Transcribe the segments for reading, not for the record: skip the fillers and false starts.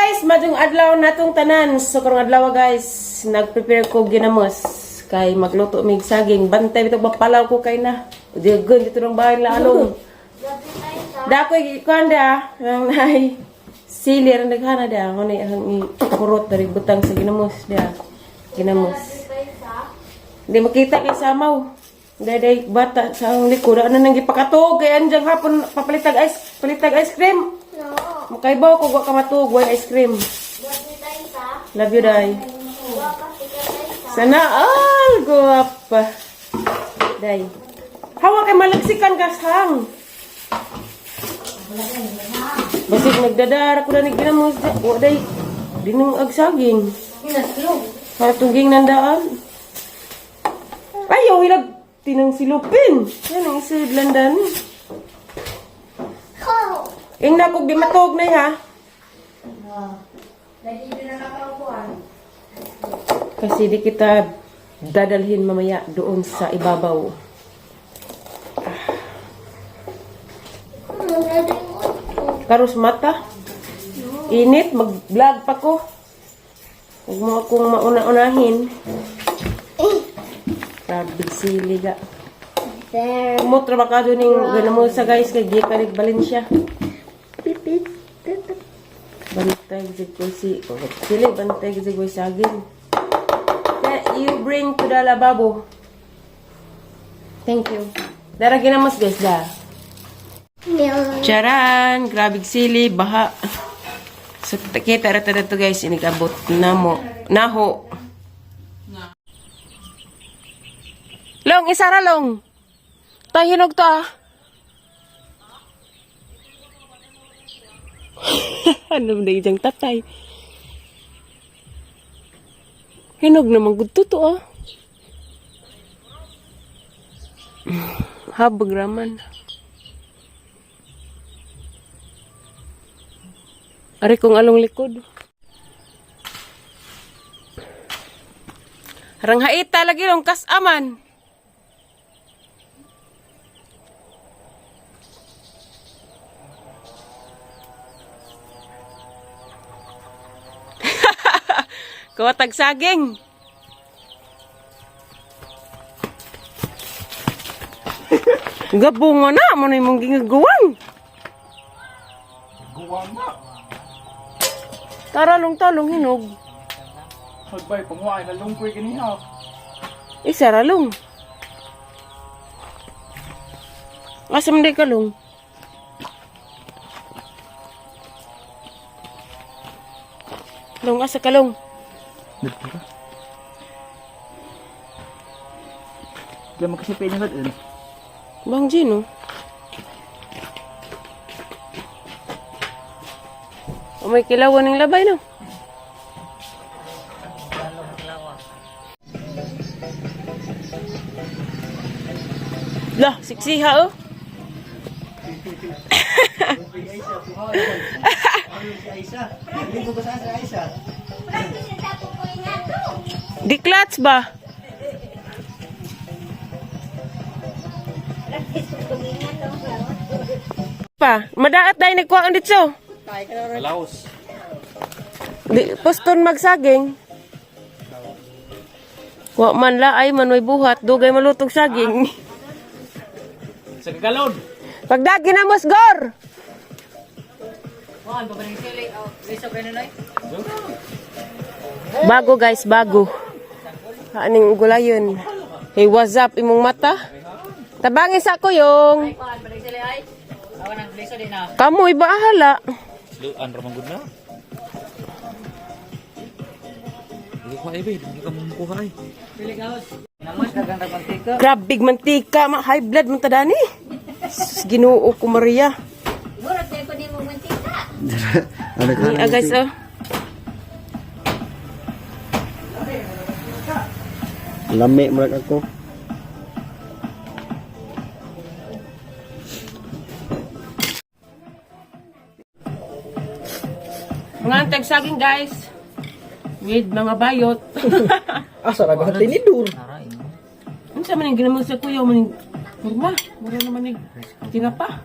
guys, madung adlaw natong tanan. So karong adlaw guys, nag-prepare ko ginamos kay magluto mig saging. Bantay bitaw mapalaw ko kay na. Digon dito ng bahay la along. Dakoy kanda ang nay sili ra naghana da ngunit ang kurot dari butang sa ginamos dia. Ginamos. Di makita kay samaw. Daday bata sa ang likod ano nang gipakatog kay anjang hapon papalitag ice cream. No. Makaibaw ko wa ka matug wa ice cream. Love you day. Sana all guwapa. Day. Hawa kay malaksikan kasang. Basig nagdadara ko na ni ginamos wa day dinung agsaging. Para tungging nandaan. Ayaw hilag tinang silupin. Yan ang isidlandan. Ing na kog di matog na ha. Kasi di kita dadalhin mamaya doon sa ibabaw. Karos mata. Init, mag-vlog pa ko. Huwag mo akong mauna-unahin. Grabe sili ga. Mutra baka doon yung ganamo sa guys kay Gikalig Valencia. Pipit. Bantay ko si sili bantay ko saging. That you bring to the lababo. Thank you. Dara ginamos guys da. Charan, grabe sili baha. So kita rata dito guys inigabot namo naho. Long, isara long. Tahinog ta. Ano na ijang tatay? Hinog naman gudto to ah. Habag raman. Ari kong along likod. Harang haita lagi long kas aman. Kawatag saging. Gabunga na mo na imong gingagawan. Guwang na. Taralong-talong hinog. Magbay, panguay na lungkoy ganiha. Isaralong. Asam di kalong. Long asa kalong. Diyan makasipin niya ba? Bang Gino. O may kilawan ng labay no. Lah, siksiha oh. Diklats ba? Pa, madaat dahil nagkuhaan dito. Laos. Di, poston magsaging. Wa man la ay manoy buhat, dugay malutog saging. Sa kagalon. Pagdagi na mosgor. Bago guys, bago. Aning gulayon. Hey, what's up imong mata? Tabangin sa ko yung. Kamu iba ahala. Luan ramang gud na. Dili ko ay be, dili ka mumukuha ay. Dili gahos. Naman dagang mantika. Grabe mantika, high blood man ta dani. Ginoo ko Maria. Murag tayo pa din mo mantika. Ni guys oh. Lami murag ako. Mga tag saging guys. With mga bayot. Asa ra ba tinidur? Unsa man ang ginamon sa kuya man kurma, mura naman ni tinapa.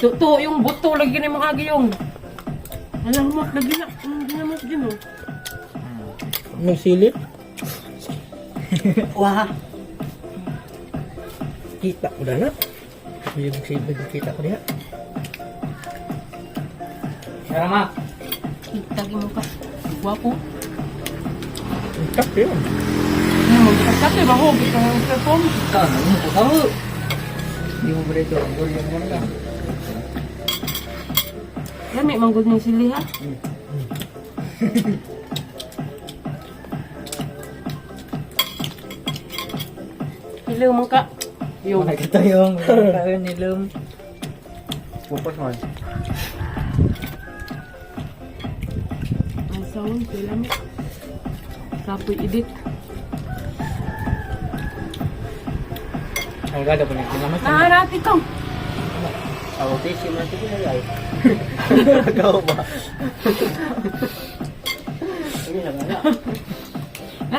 Tuto yung buto lagi ni mga agiyong. Alam mo, lagi na. Ginamos din oh. May silip. Wah. Kita ko na. Yung silip kita ko diha. Tara ma. Tagi mo ka. Guwapo. Tak yun. Kasi ba ho, kita ng cellphone. Ikaw, ano ko tahu. Hindi mo ba ito? Yung mo na. Lami, manggod ng sili ha. Hello mo ka. Yung nakita yung kain ni Lum. Pupas mo. Ang sound, lami. Kapoy edit. Ang gada po na kinamas. Naharati ka. Ako tisi mo ito na ay. Ikaw ba? Ini na nga.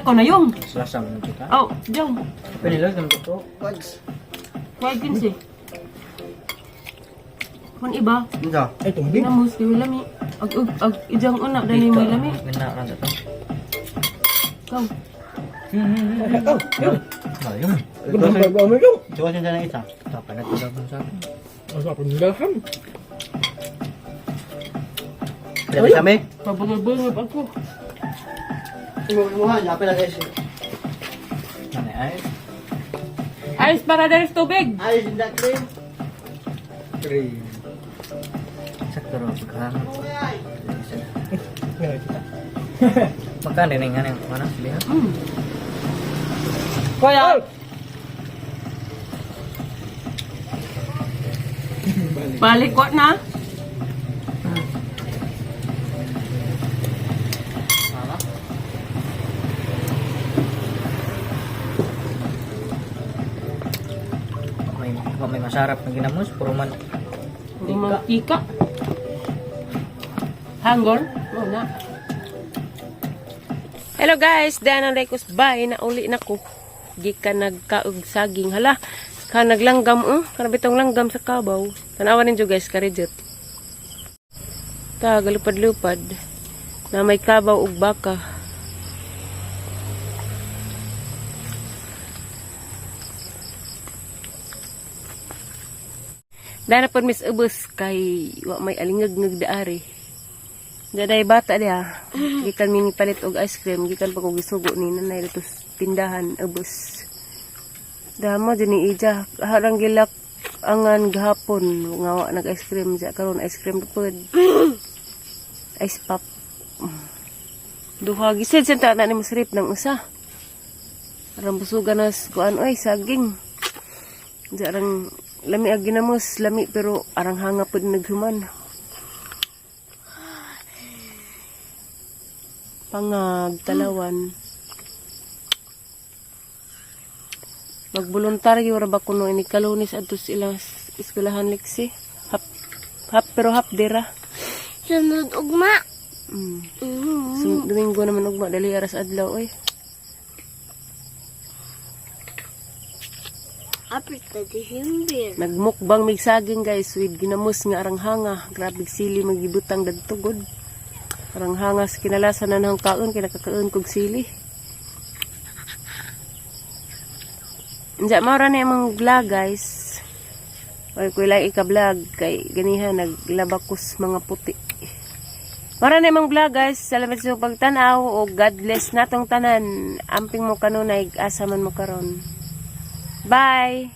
Ako na yung. Lasang mo kita. Oh, diyan. Pinilos ng buto. Wags. Huwag kinsi. Kung iba, Insa. Ay tubig. ginamos, di lami. Ijang una, dali mo lami. Ganda na ito. Ikaw. Oh, yun. Ayun. Ganda ba mo yung? Diwa siya na isa. Tapa na ito daw sa akin. Ang pagdahan. Sabi kami. Pabagay-bagay ako. Mo ha, napil na guys. Ano ay? Ayos para dahil sa tubig. Ay, hindi cream. Cream. Sakto rin pagkahanap. Magkano rin nga yung ano? Lihat. Kaya, balik ko na. May masarap na ginamos. Puro man. Hindi mantika. Hangor. Wala. Hello guys, dahil ang rekos bay na uli na ko. Gikan nagkaug saging. Hala, ka naglanggam kanabitong langgam sa kabaw. Tanawan ninyo guys, karijot. Ta, galupad-lupad. Na may kabaw ug baka. Dana po mis ubos kay wa may alingag-ngag daari. Daday bata dia. Gikan mini palit og ice cream, gikan pa ko gisugo ni nanay dito sa tindahan ubos. Damo dini ija harang gilak angan gahapon ngawa nag ice cream ja karon ice cream pod. Ice pop. Duha gisid sa na ni masrip ng usa. Arang busugan nas kuan oy saging. Jarang lami ag ginamos, lami pero arang hanga pod naghuman. Pangag talawan. Magboluntaryo ra ba kuno ini kalunis adto sila eskwelahan liksi. Hap pero hap dira. Sunod ugma. Domingo naman ugma dali aras adlaw oy. Apit na dihimbir. Nagmukbang mig saging guys with ginamos nga arang hanga. Grabe sili magibutang dadtugod. Arang hanga sa kinalasan na ng kaon kinakakaon kog sili. Unsa mara na imong vlog guys. Oy ko lang ika-vlog kay ganihan naglabakos mga puti. Mara na imong vlog guys. Salamat sa pagtan-aw o God bless natong tanan. Amping mo kanunay asa man mo karon. Bye!